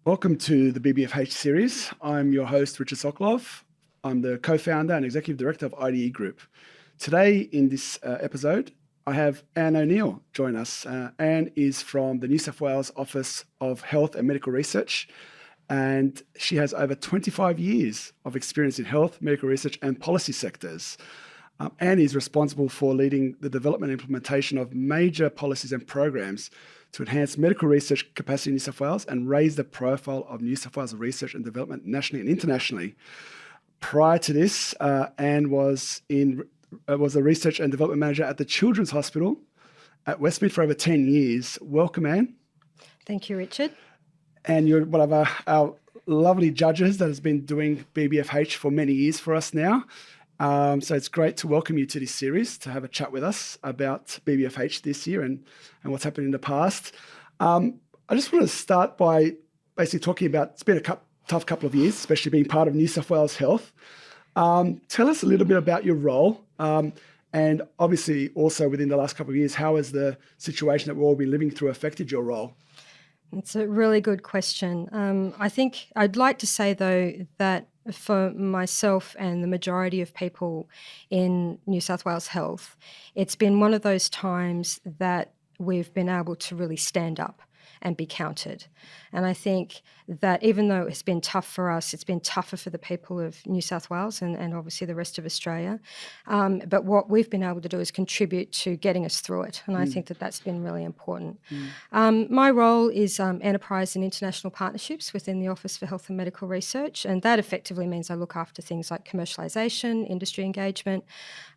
Welcome to the BBFH series. I'm your host, Richard Sokolov. I'm the co-founder and executive director of IDE Group. Today, in this episode, I have Anne O'Neill join us. Anne is from the New South Wales Office of Health and Medical Research, and she has over 25 years of experience in health, medical research, and policy sectors. Anne is responsible for leading the development and implementation of major policies and programs to enhance medical research capacity in New South Wales and raise the profile of New South Wales research and development nationally and internationally. Prior to this, Anne was a research and development manager at the Children's Hospital at Westmead for over 10 years. Welcome, Anne. Thank you, Richard. And you're one of our lovely judges that has been doing BBFH for many years for us now. So it's great to welcome you to this series, to have a chat with us about BBFH this year and what's happened in the past. I just want to start by basically talking about, it's been a tough couple of years, especially being part of New South Wales Health. Tell us a little bit about your role, and obviously also within the last couple of years, how has the situation that we've all been living through affected your role? It's a really good question. I think I'd like to say, though, that for myself and the majority of people in New South Wales Health, it's been one of those times that we've been able to really stand up and be counted. And I think that even though it's been tough for us, it's been tougher for the people of New South Wales and obviously the rest of Australia. But what we've been able to do is contribute to getting us through it. And I think that that's been really important. My role is enterprise and international partnerships within the Office for Health and Medical Research. And that effectively means I look after things like commercialisation, industry engagement.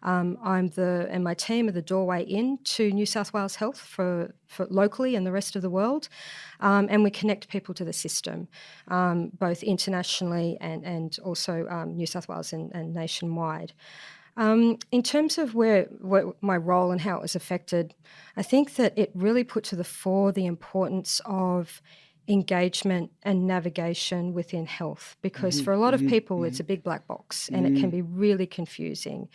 And my team are the doorway in to New South Wales Health for locally and the rest of the world. And we connect people to the system, both internationally and also New South Wales and nationwide. In terms of where my role and how it was affected, I think that it really put to the fore the importance of engagement and navigation within health, because for a lot of people it's a big black box and it can be really confusing.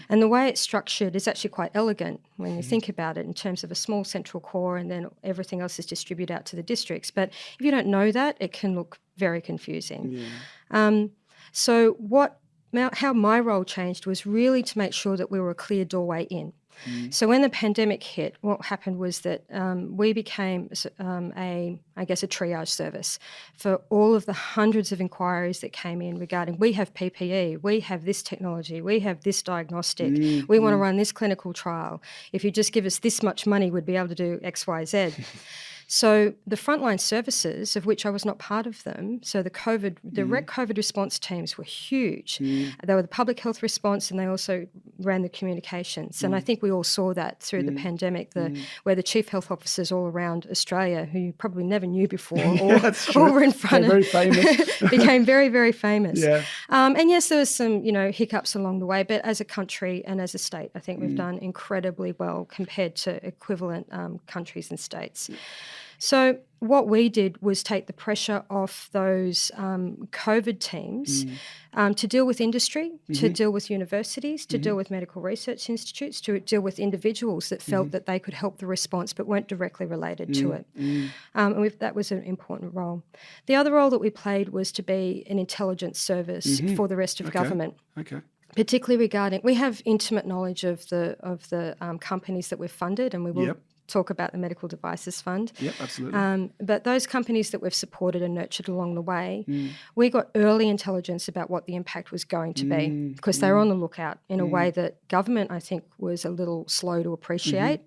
And the way it's structured is actually quite elegant when you think about it in terms of a small central core and then everything else is distributed out to the districts. But if you don't know that, it can look very confusing. So how my role changed was really to make sure that we were a clear doorway in. So when the pandemic hit, what happened was that we became a triage service for all of the hundreds of inquiries that came in regarding, we have PPE, we have this technology, we have this diagnostic, we want to run this clinical trial. If you just give us this much money, we'd be able to do X, Y, Z. So the frontline services, of which I was not part of them, so the direct COVID response teams were huge. They were the public health response and they also ran the communications. And I think we all saw that through the pandemic, where the chief health officers all around Australia, who you probably never knew before, all were in front of, very famous. became very, very famous. Yeah. And yes, there was some, hiccups along the way, but as a country and as a state, I think we've done incredibly well compared to equivalent countries and states. So what we did was take the pressure off those COVID teams to deal with industry, to deal with universities, to deal with medical research institutes, to deal with individuals that felt that they could help the response but weren't directly related to it. And that was an important role. The other role that we played was to be an intelligence service for the rest of government. Okay. Particularly regarding, we have intimate knowledge of the companies that we've funded, and we will talk about the Medical Devices Fund. Yep, absolutely. But those companies that we've supported and nurtured along the way, we got early intelligence about what the impact was going to be, because they were on the lookout in a way that government, I think, was a little slow to appreciate.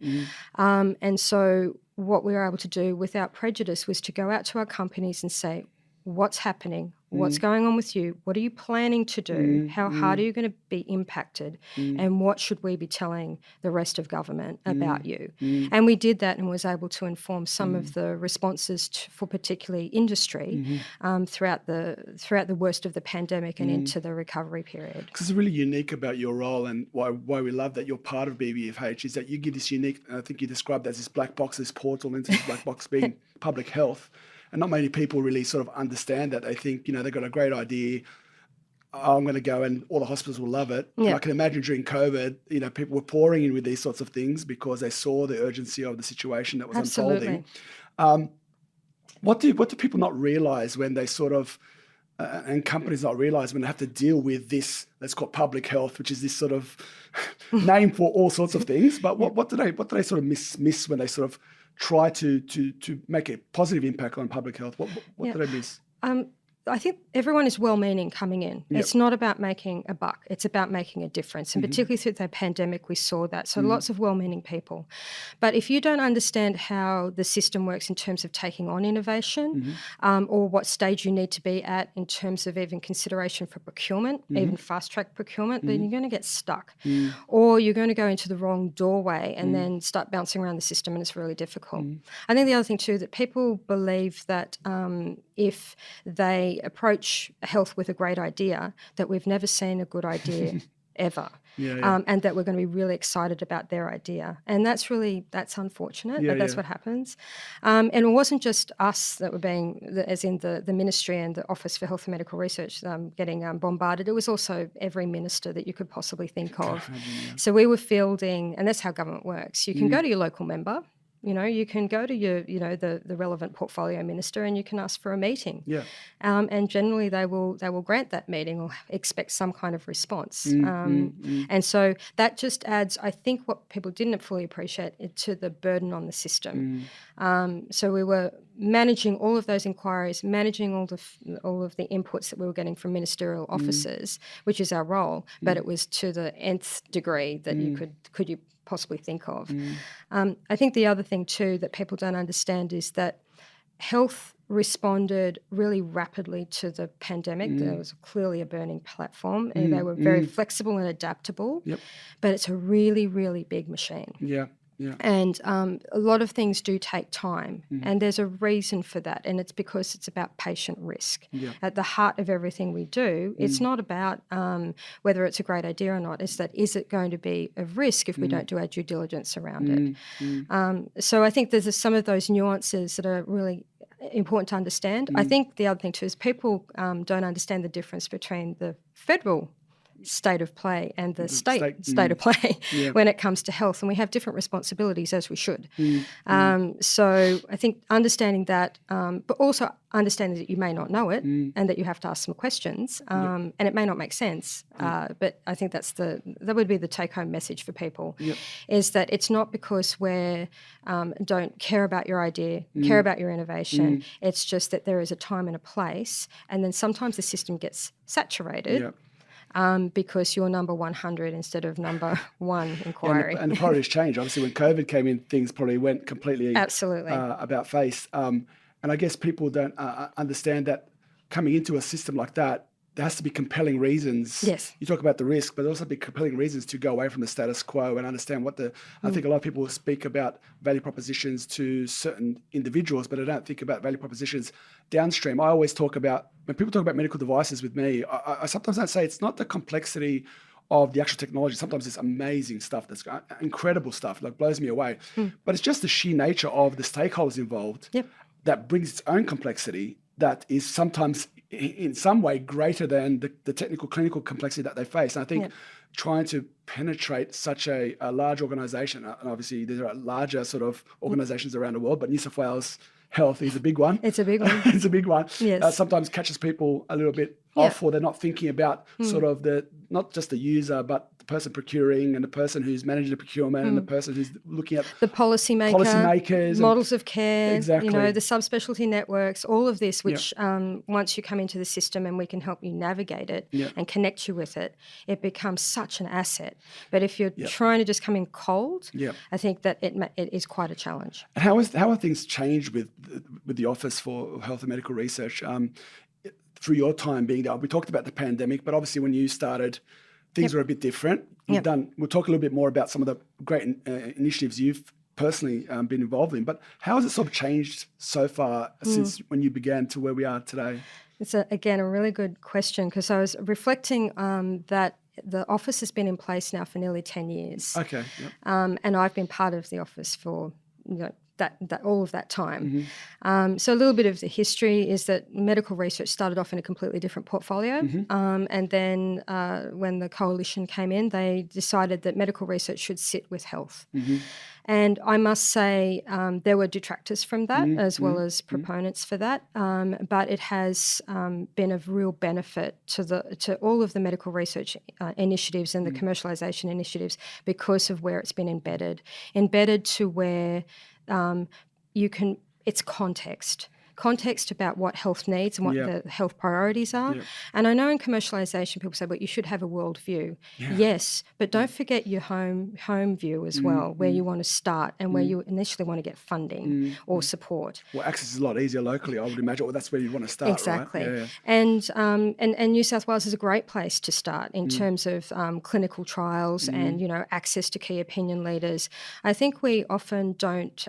And so what we were able to do without prejudice was to go out to our companies and say, what's happening? What's going on with you? What are you planning to do? How hard are you going to be impacted? And what should we be telling the rest of government about you? And we did that and was able to inform some of the responses for particularly industry throughout the worst of the pandemic and into the recovery period. Because it's really unique about your role, and why we love that you're part of BBFH is that you give this unique, I think you described as this black box, this portal into this black box being public health. And not many people really sort of understand that. They think, they've got a great idea. I'm going to go and all the hospitals will love it. Yeah. I can imagine during COVID, people were pouring in with these sorts of things because they saw the urgency of the situation that was unfolding. What do people not realise when they sort of and companies not realise when they have to deal with this, let's call it public health, which is this sort of name for all sorts of things. But what do they sort of miss when they sort of try to make a positive impact on public health? What do they miss? I think everyone is well-meaning coming in. Yep. It's not about making a buck. It's about making a difference. And particularly through the pandemic, we saw that. So lots of well-meaning people. But if you don't understand how the system works in terms of taking on innovation or what stage you need to be at in terms of even consideration for procurement, even fast-track procurement, then you're going to get stuck. Or you're going to go into the wrong doorway and then start bouncing around the system, and it's really difficult. I think the other thing too, that people believe that if they approach health with a great idea, that we've never seen a good idea ever. And that we're going to be really excited about their idea. And that's unfortunate that that's what happens. And it wasn't just us that were being, as in the Ministry and the Office for Health and Medical Research getting bombarded. It was also every minister that you could possibly think of. So we were fielding, and that's how government works. You can go to your local member. You can go to your, the relevant portfolio minister, and you can ask for a meeting. And generally they will grant that meeting or expect some kind of response. And so that just adds, I think, what people didn't fully appreciate to the burden on the system. So we were managing all of those inquiries, managing all of the inputs that we were getting from ministerial officers, which is our role, but it was to the nth degree that you could possibly think of. I think the other thing too that people don't understand is that health responded really rapidly to the pandemic. There was clearly a burning platform, and they were very flexible and adaptable, but it's a really, really big machine. And a lot of things do take time, and there's a reason for that, and it's because it's about patient risk. At the heart of everything we do, it's not about whether it's a great idea or not. It's that, is it going to be a risk if we don't do our due diligence around it? So I think there's some of those nuances that are really important to understand. I think the other thing too is people don't understand the difference between the federal state of play and the state of play when it comes to health, and we have different responsibilities, as we should. So I think understanding that, but also understanding that you may not know it and that you have to ask some questions, and it may not make sense, but I think that would be the take-home message for people, is that it's not because we don't care about your idea, care about your innovation. It's just that there is a time and a place, and then sometimes the system gets saturated. Because you're number 100 instead of number one inquiry. And the priorities change. Obviously, when COVID came in, things probably went completely absolutely about face. And I guess people don't understand that coming into a system like that, there has to be compelling reasons. Yes. You talk about the risk, but there also be compelling reasons to go away from the status quo and understand what I think a lot of people speak about value propositions to certain individuals, but I don't think about value propositions downstream. I always talk about, when people talk about medical devices with me, I sometimes don't say it's not the complexity of the actual technology. Sometimes it's amazing stuff, that's incredible stuff, like blows me away. But it's just the sheer nature of the stakeholders involved that brings its own complexity that is sometimes in some way greater than the technical clinical complexity that they face. And I think trying to penetrate such a large organisation, and obviously there are larger sort of organisations around the world, but New South Wales Health is a big one. It's a big one. It's a big one. Yes. Sometimes catches people a little bit off, or they're not thinking about sort of not just the user, but the person procuring and the person who's managing the procurement and the person who's looking at the policymakers, models of care, exactly. The subspecialty networks, all of this, which once you come into the system and we can help you navigate it and connect you with it, it becomes such an asset. But if you're trying to just come in cold, I think that it is quite a challenge. And how are things changed with the Office for Health and Medical Research? Through your time being there, we talked about the pandemic, but obviously when you started, things were a bit different. We'll talk a little bit more about some of the great initiatives you've personally been involved in, but how has it sort of changed so far since when you began to where we are today? It's, again, a really good question, because I was reflecting that the office has been in place now for nearly 10 years. Okay. And I've been part of the office for all of that time. So a little bit of the history is that medical research started off in a completely different portfolio. And then when the coalition came in, they decided that medical research should sit with health. And I must say there were detractors from that as well as proponents for that. But it has been of real benefit to all of the medical research initiatives and the commercialisation initiatives because of where it's been embedded to where it's context about what health needs and what the health priorities are. And I know in commercialisation people say, but you should have a world view. Yes, but don't forget your home view as well, where you want to start and where you initially want to get funding or support. Well, access is a lot easier locally, I would imagine. Well, that's where you want to start, exactly. Right? And New South Wales is a great place to start in terms of clinical trials and, access to key opinion leaders. I think we often don't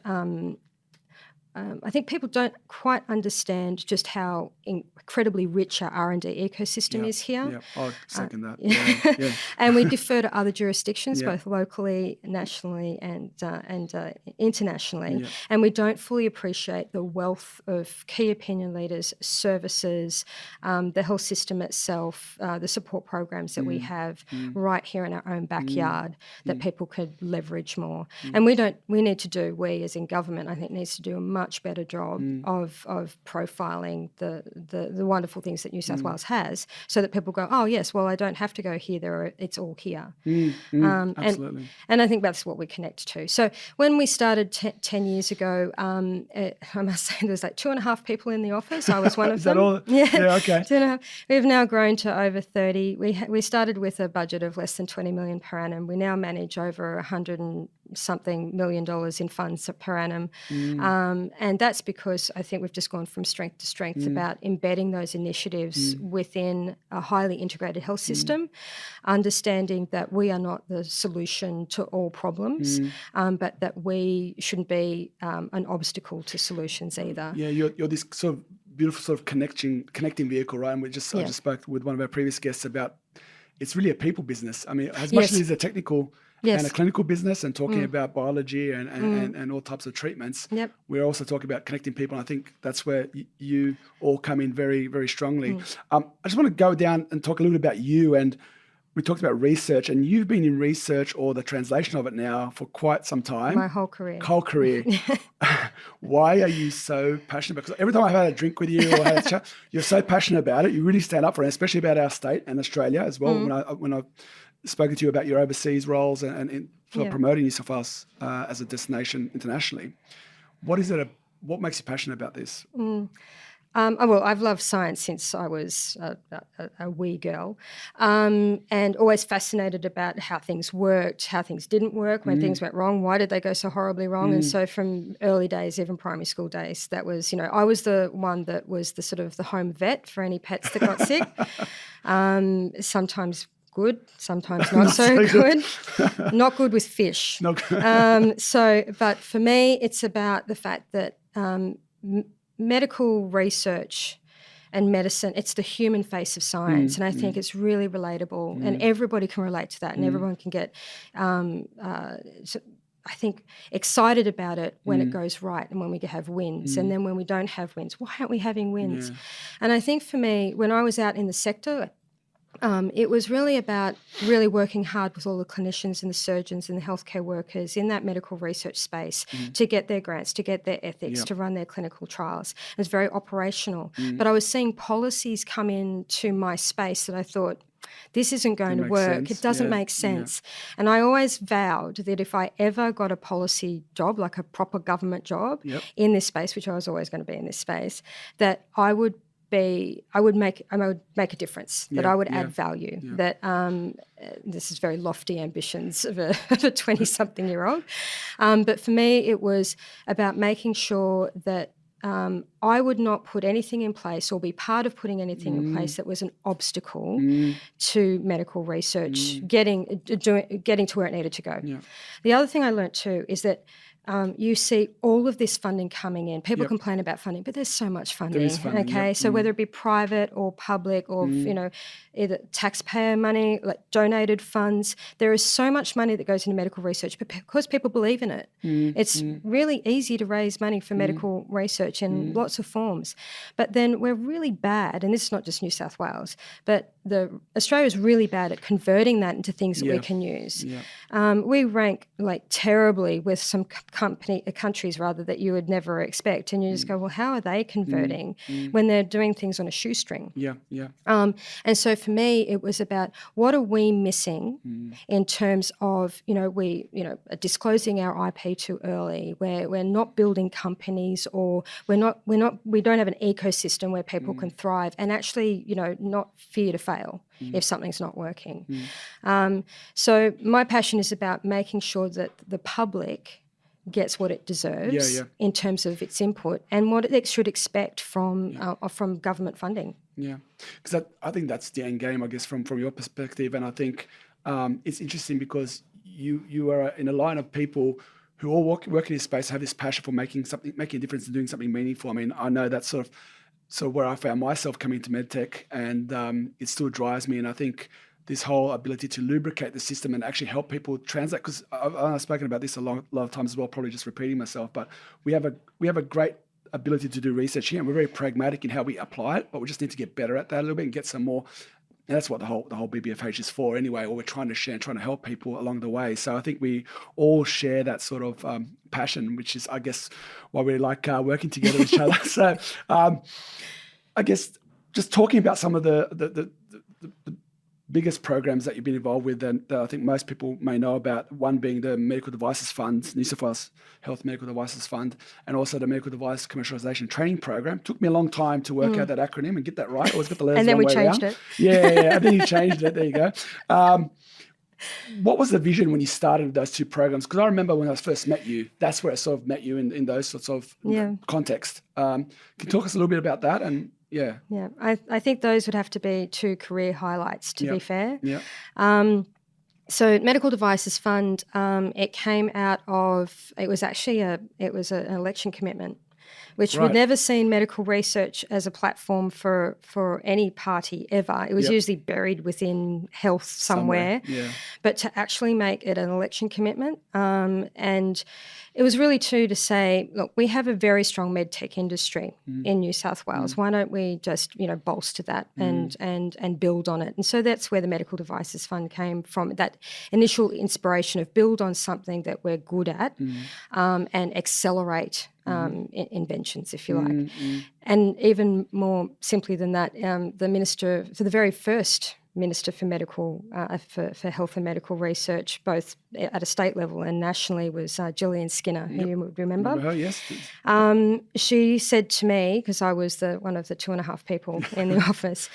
I think people don't quite understand just how incredibly rich our R&D ecosystem is here. Yeah, I'll second that. And we defer to other jurisdictions, both locally, nationally, and internationally. And we don't fully appreciate the wealth of key opinion leaders, services, the health system itself, the support programs that we have right here in our own backyard that people could leverage more. And we as in government, I think, needs to do a much better job of profiling the wonderful things that New South Wales has, so that people go, oh yes, well I don't have to go here, it's all here. Absolutely. And I think that's what we connect to. So when we started 10 years ago, I must say there was like 2.5 people in the office. I was one of Is them. that all? Yeah, okay. 2.5. We've now grown to over 30. We started with a budget of less than 20 million per annum. We now manage over 100 and something $1 million in funds per annum. And that's because I think we've just gone from strength to strength about embedding those initiatives within a highly integrated health system, understanding that we are not the solution to all problems, but that we shouldn't be an obstacle to solutions either. Yeah, you're this sort of beautiful sort of connecting vehicle, right? And I just spoke with one of our previous guests about it's really a people business. I mean, as much as it is a technical and a clinical business and talking about biology and all types of treatments, we're also talking about connecting people. And I think that's where you all come in very, very strongly. I just want to go down and talk a little bit about you. And we talked about research, and you've been in research or the translation of it now for quite some time. My whole career. Why are you so passionate? Because every time I've had a drink with you or had a chat, you're so passionate about it. You really stand up for it, especially about our state and Australia as well. When I've spoken to you about your overseas roles and promoting New South Wales as a destination internationally. What is it? What makes you passionate about this? Well, I've loved science since I was a wee girl, and always fascinated about how things worked, how things didn't work, when things went wrong, why did they go so horribly wrong? And so from early days, even primary school days, that was, I was the one that was the sort of the home vet for any pets that got sick. Sometimes good, sometimes not so good. Not good with fish. But for me, it's about the fact that medical research and medicine, it's the human face of science. And I think it's really relatable and everybody can relate to that and everyone can get, I think, excited about it when it goes right and when we have wins. And then when we don't have wins, why aren't we having wins? And I think for me, when I was out in the sector, it was really about really working hard with all the clinicians and the surgeons and the healthcare workers in that medical research space to get their grants, to get their ethics, to run their clinical trials. It was very operational. But I was seeing policies come into my space that I thought, this isn't going to work. Sense. It doesn't make sense. And I always vowed that if I ever got a policy job, like a proper government job in this space, which I was always going to be in this space, that I would make a difference, that I would add value, that this is very lofty ambitions of a 20-something-year-old. But for me, it was about making sure that I would not put anything in place or be part of putting anything in place that was an obstacle to medical research getting to where it needed to go. The other thing I learnt too is that you see all of this funding coming in. People Yep. complain about funding, but there's so much funding. There is funding, okay, yep. so whether it be private or public or either taxpayer money, like donated funds, there is so much money that goes into medical research. But because people believe in it, it's really easy to raise money for medical research in lots of forms. But then we're really bad, and this is not just New South Wales, but Australia is really bad at converting that into things that we can use. Yeah. We rank like terribly with some countries rather that you would never expect, and you just go, well, how are they converting when they're doing things on a shoestring? Yeah, yeah. And so for me, it was about what are we missing in terms of disclosing our IP too early, where we're not building companies, or we don't have an ecosystem where people can thrive and actually not fear to fail if something's not working. So my passion is about making sure that the public gets what it deserves in terms of its input and what it should expect from government funding. Yeah, because I think that's the end game, I guess, from your perspective. And I think it's interesting because you are in a line of people who all work in this space, have this passion for making a difference and doing something meaningful. I mean, I know that's sort of where I found myself coming to medtech, and it still drives me. And I think this whole ability to lubricate the system and actually help people translate, because I've spoken about this a lot of times as well, probably just repeating myself, but we have a great ability to do research here, and we're very pragmatic in how we apply it, but we just need to get better at that a little bit and get some more. And that's what the whole BBFH is for anyway, or we're trying to share and trying to help people along the way. So I think we all share that sort of passion, which is, I guess, why we like working together with each other. So I guess just talking about some of the biggest programs that you've been involved with, and that I think most people may know about, one being the Medical Devices Fund, New South Wales Health Medical Devices Fund, and also the Medical Device Commercialisation Training Program. Took me a long time to work out that acronym and get that right. Always got the letters and then one we way changed around. it. Yeah, and then you changed it. There you go. What was the vision when you started those two programs? Because I remember when I first met you, that's where I sort of met you in those sorts of context. Can you talk us a little bit about that? And yeah, I think those would have to be two career highlights, to be fair. Yeah. So Medical Devices Fund, it came out of, it was an election commitment, which we'd never seen medical research as a platform for any party ever. It was usually buried within health somewhere. Yeah. But to actually make it an election commitment, and it was really to say, look, we have a very strong medtech industry in New South Wales. Why don't we just bolster that and build on it? And so that's where the Medical Devices Fund came from. That initial inspiration of build on something that we're good at and accelerate inventions, if you like. And even more simply than that, the very first Minister for Medical for Health and Medical Research, both at a state level and nationally, was Gillian Skinner, who you would remember. Remember her, yes. She said to me, because I was one of the 2.5 people in the office,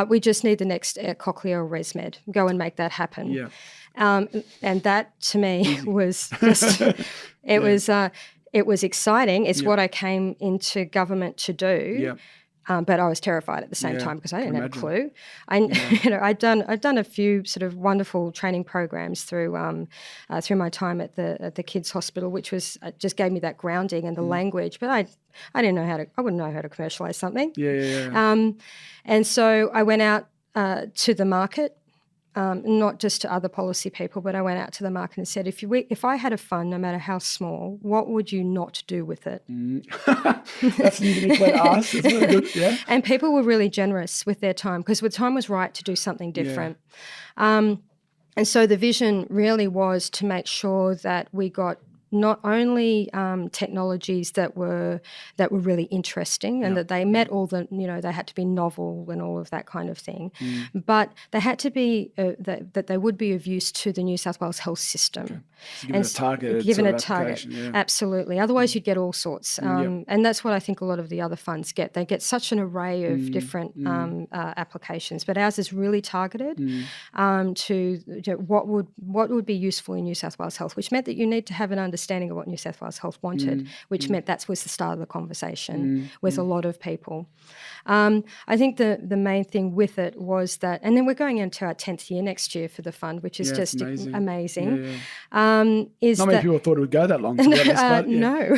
we just need the next cochlear ResMed. Go and make that happen. Yeah. And that to me was just, it was exciting. It's what I came into government to do. Yeah. But I was terrified at the same time because I didn't have a clue. I'd done a few sort of wonderful training programs through my time at the kids' hospital, which was just gave me that grounding and the language. But I wouldn't know how to commercialise something. And so I went out to the market. Not just to other policy people, but I went out to the market and said, if I had a fund, no matter how small, what would you not do with it? That's an unique way to ask. It's really good. Yeah. And people were really generous with their time because the time was right to do something different. And so the vision really was to make sure that we got not only technologies that were really interesting and that they met all the, they had to be novel and all of that kind of thing, but they had to be, that they would be of use to the New South Wales health system. Okay. So given a target. Yeah. Absolutely. Otherwise you'd get all sorts. And that's what I think a lot of the other funds get. They get such an array of different applications, but ours is really targeted to what would be useful in New South Wales health, which meant that you need to have an understanding understanding of what New South Wales Health wanted, which meant that was the start of the conversation with a lot of people. I think the main thing with it was that, and then we're going into our 10th year next year for the fund, which is just amazing. Not many people thought it would go that long, to be honest, but no.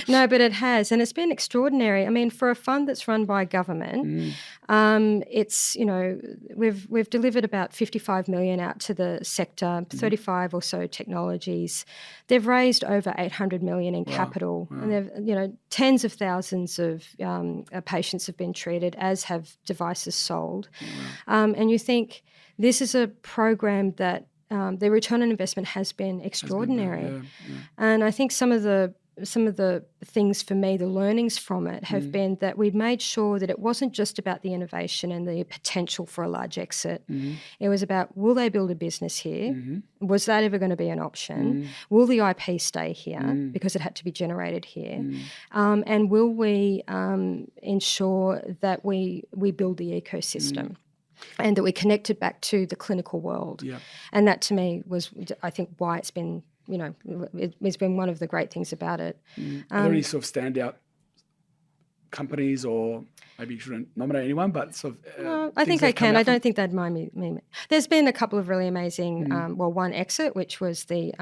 No, but it has, and it's been extraordinary. I mean, for a fund that's run by government, it's, we've delivered about 55 million out to the sector, 35 or so technologies. They've raised over 800 million in capital, and they've, tens of thousands of patients have been treated, as have devices sold. And you think this is a program that the return on investment has been extraordinary. And I think some of the things for me, the learnings from it have been that we made sure that it wasn't just about the innovation and the potential for a large exit. It was about, will they build a business here? Was that ever going to be an option? Will the IP stay here because it had to be generated here? And will we ensure that we build the ecosystem? And that we connected back to the clinical world. And that to me was, I think, why it's been, it's been one of the great things about it. Are there any sort of standout companies, or maybe you shouldn't nominate anyone, but sort of... I think I can. I don't think they'd mind me. There's been a couple of really amazing, one exit, which was the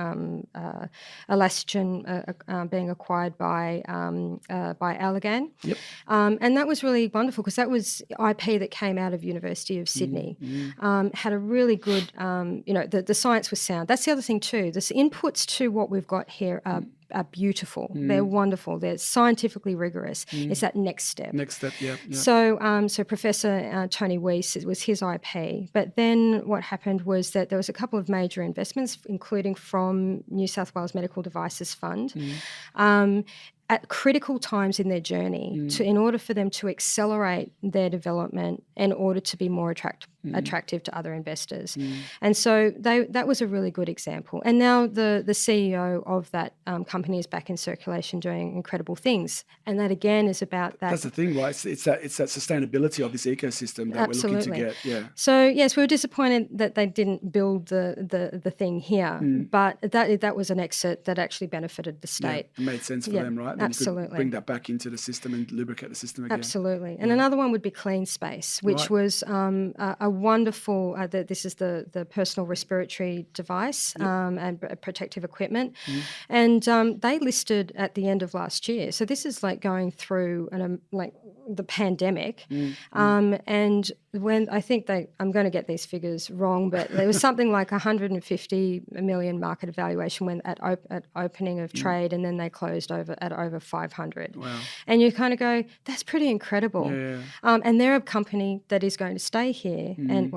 Elastogen being acquired by Allergan. And that was really wonderful because that was IP that came out of University of Sydney. Had a really good, the science was sound. That's the other thing too. The inputs to what we've got here are beautiful. They're wonderful. They're scientifically rigorous. It's that next step. So Professor Tony Weiss, it was his IP. But then what happened was that there was a couple of major investments, including from New South Wales Medical Devices Fund, at critical times in their journey in order for them to accelerate their development in order to be more attractive to other investors. And so that was a really good example. And now the CEO of that company is back in circulation doing incredible things. And that again is about that. That's the thing, right? It's that sustainability of this ecosystem that we're looking to get. So yes, we were disappointed that they didn't build the thing here, but that was an exit that actually benefited the state. It made sense for them, right? Absolutely. You could bring that back into the system and lubricate the system again. Absolutely. And another one would be Clean Space, which was a wonderful, this is the personal respiratory device and protective equipment. And they listed at the end of last year. So this is like going through the pandemic. And when I think I'm going to get these figures wrong, but there was something like 150 million market evaluation when at opening of trade, and then they closed at over 500. Wow. And you kind of go, that's pretty incredible. And they're a company that is going to stay here. And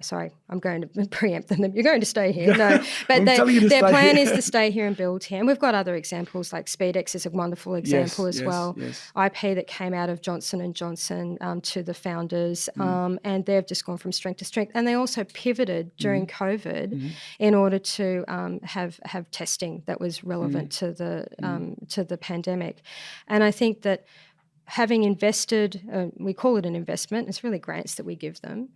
sorry, I'm going to preempt them. You're going to stay here. No, but their plan is to stay here and build here. And we've got other examples, like SpeedX is a wonderful example as well. IP that came out of Johnson & Johnson to the founders, and they've just gone from strength to strength. And they also pivoted during COVID in order to have testing that was relevant to the pandemic. And I think that having invested, we call it an investment, it's really grants that we give them,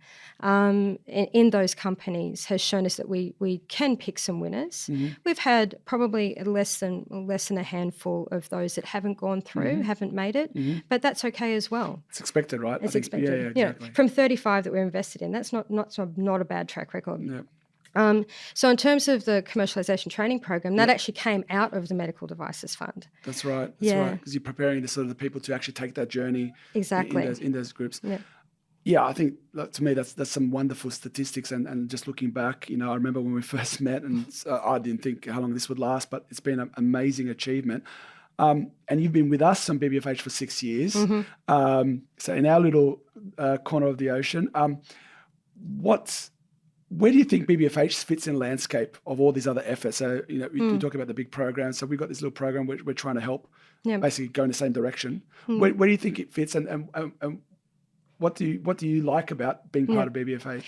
in those companies has shown us that we can pick some winners. We've had probably less than a handful of those that haven't gone through, haven't made it, but that's okay as well. It's expected, right? It's expected. Yeah, exactly. From 35 that we're invested in, that's not a bad track record. So in terms of the commercialisation training program, that actually came out of the Medical Devices Fund. That's right. That's right. Because you're preparing the people to actually take that journey in those groups. Yeah, I think to me that's some wonderful statistics. And just looking back, I remember when we first met, and I didn't think how long this would last, but it's been an amazing achievement. And you've been with us on BBFH for 6 years. So in our little corner of the ocean, where do you think BBFH fits in the landscape of all these other efforts? So, you talk about the big program. So we've got this little program which we're trying to help basically go in the same direction. Where do you think it fits, and what do you like about being part of BBFH?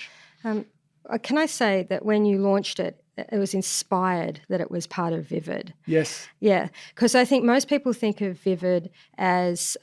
Can I say that when you launched it, it was inspired that it was part of Vivid? Yes. Yeah, because I think most people think of Vivid as,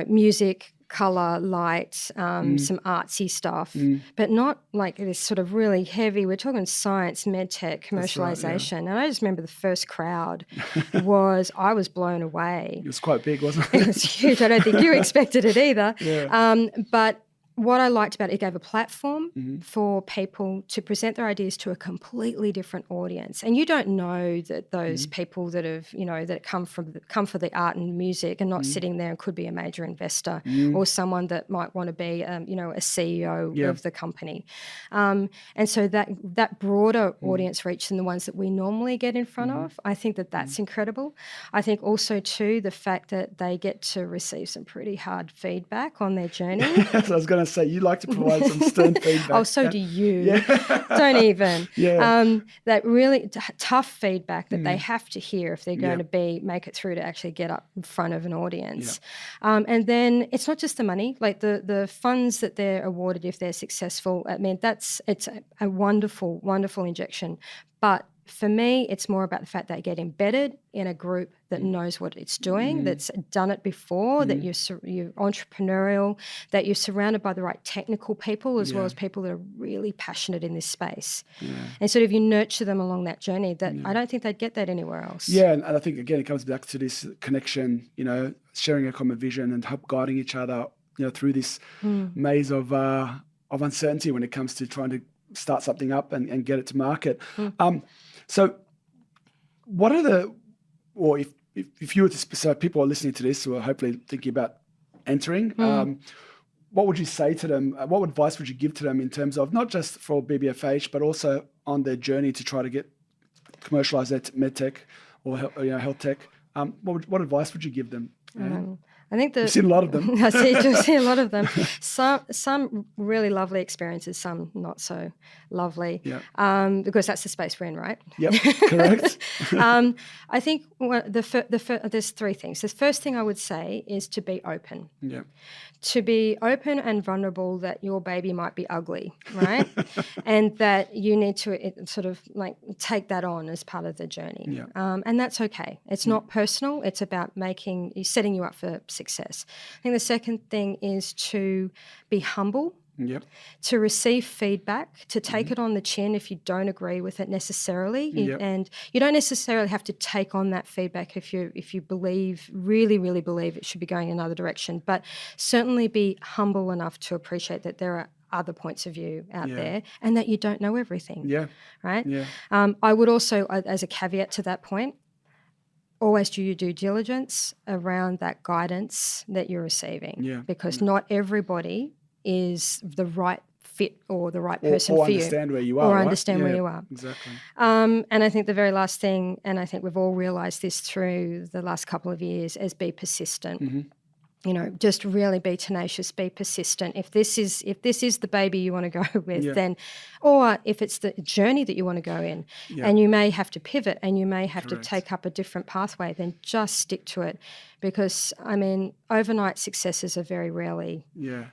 music, colour, light, some artsy stuff, but not like this sort of really heavy. We're talking science, medtech, commercialisation. And I just remember the first crowd I was blown away. It was quite big, wasn't it? It was huge. I don't think you expected it either. Yeah. But what I liked about it gave a platform for people to present their ideas to a completely different audience. And you don't know that those people that have, that come for the art and music and not sitting there and could be a major investor or someone that might want to be, a CEO of the company. And so that broader audience reach than the ones that we normally get in front of, I think that's incredible. I think also too, the fact that they get to receive some pretty hard feedback on their journey. I was going to say, you like to provide some stern feedback. Oh, so do you. Don't even. That really tough feedback that they have to hear if they're going to make it through to actually get up in front of an audience. And then it's not just the money, like the funds that they're awarded if they're successful. I mean, it's a wonderful, wonderful injection. But for me, it's more about the fact that they get embedded in a group that knows what it's doing, that's done it before, that you're entrepreneurial, that you're surrounded by the right technical people as well as people that are really passionate in this space. And sort of you nurture them along that journey that I don't think they'd get that anywhere else. Yeah, and I think, again, it comes back to this connection, sharing a common vision and help guiding each other, through this maze of uncertainty when it comes to trying to start something up and get it to market. So what are if you were to, so people are listening to this who are hopefully thinking about entering, what would you say to them? What advice would you give to them in terms of not just for BBFH, but also on their journey to try to get commercialised medtech or health tech? What advice would you give them? I think you've seen a lot of them. I've seen a lot of them. Some really lovely experiences, some not so lovely. Because that's the space we're in, right? Yep, correct. I think there's three things. The first thing I would say is to be open. Yeah. To be open and vulnerable that your baby might be ugly, right? And that you need to sort of like take that on as part of the journey. Yeah. And that's okay. It's not personal. It's about setting you up for success. I think the second thing is to be humble. Yep. To receive feedback, to take it on the chin if you don't agree with it necessarily. And you don't necessarily have to take on that feedback if you really, really believe it should be going another direction. But certainly be humble enough to appreciate that there are other points of view out there and that you don't know everything. Yeah. Right? Yeah. I would also, as a caveat to that point, always do your due diligence around that guidance that you're receiving. Because not everybody is the right fit or the right person for you. Or understand where you are. Or understand where you are. Exactly. And I think the very last thing, and I think we've all realised this through the last couple of years, is be persistent. Just really be tenacious, be persistent. If this is the baby you want to go with, then, or if it's the journey that you want to go in, and you may have to pivot and you may have to take up a different pathway, then just stick to it, because overnight successes are very rarely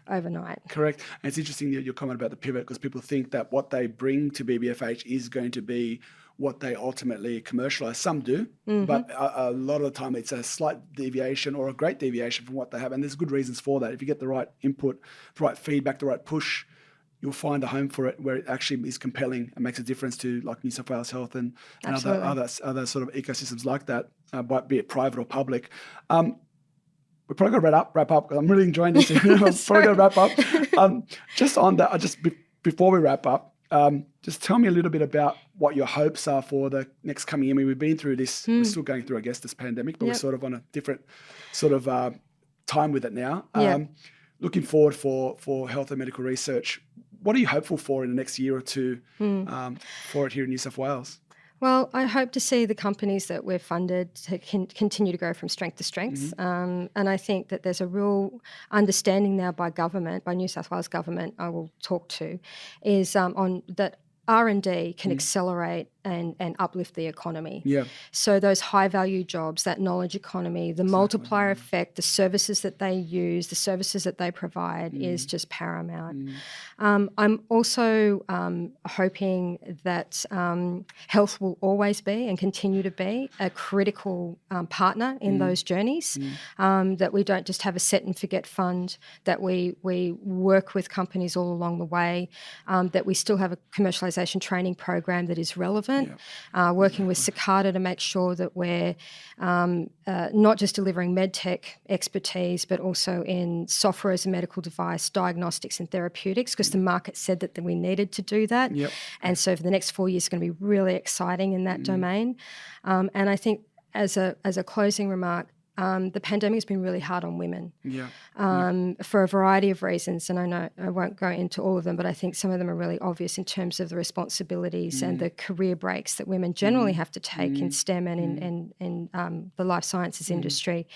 overnight. Correct. And it's interesting that your comment about the pivot, because people think that what they bring to BBFH is going to be what they ultimately commercialise. Some do, but a lot of the time it's a slight deviation or a great deviation from what they have. And there's good reasons for that. If you get the right input, the right feedback, the right push, you'll find a home for it where it actually is compelling and makes a difference to like New South Wales Health and other sort of ecosystems like that, be it private or public. We're probably going to wrap up because I'm really enjoying this. I'm probably going to wrap up. Just on that, before we wrap up, just tell me a little bit about what your hopes are for the next coming year. We've been through this, we're still going through, I guess, this pandemic, but we're sort of on a different sort of time with it now. Looking forward for health and medical research, what are you hopeful for in the next year or two for it here in New South Wales? Well, I hope to see the companies that we're funded to continue to go from strength to strength. And I think that there's a real understanding now by New South Wales government, I will talk to, is on that R&D can accelerate and uplift the economy. Yeah. So those high value jobs, that knowledge economy, the multiplier effect, the services that they use, the services that they provide is just paramount. I'm also hoping that health will always be and continue to be a critical partner in those journeys, that we don't just have a set and forget fund, that we work with companies all along the way, that we still have a commercialisation training program that is relevant, working with Cicada to make sure that we're not just delivering medtech expertise, but also in software as a medical device, diagnostics and therapeutics, because the market said that we needed to do that. And so for the next 4 years, it's going to be really exciting in that domain. And I think as a closing remark, the pandemic has been really hard on women for a variety of reasons. And I know I won't go into all of them, but I think some of them are really obvious in terms of the responsibilities and the career breaks that women generally have to take in STEM and in the life sciences industry.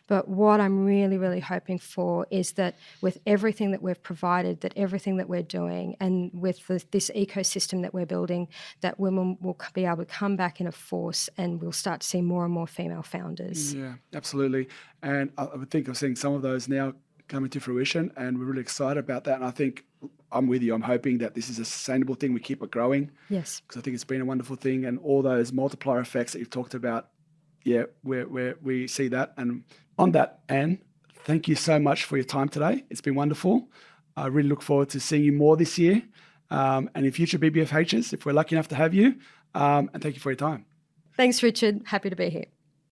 But what I'm really, really hoping for is that with everything that we've provided, that everything that we're doing, and with this ecosystem that we're building, that women will be able to come back in a force, and we'll start to see more and more female founders. Yeah, absolutely. And I would think of seeing some of those now coming to fruition, and we're really excited about that. And I think I'm with you. I'm hoping that this is a sustainable thing. We keep it growing. Yes. Because I think it's been a wonderful thing, and all those multiplier effects that you've talked about, we see that. And on that, Anne, thank you so much for your time today. It's been wonderful. I really look forward to seeing you more this year, and in future BBFHs, if we're lucky enough to have you. And thank you for your time. Thanks, Richard. Happy to be here.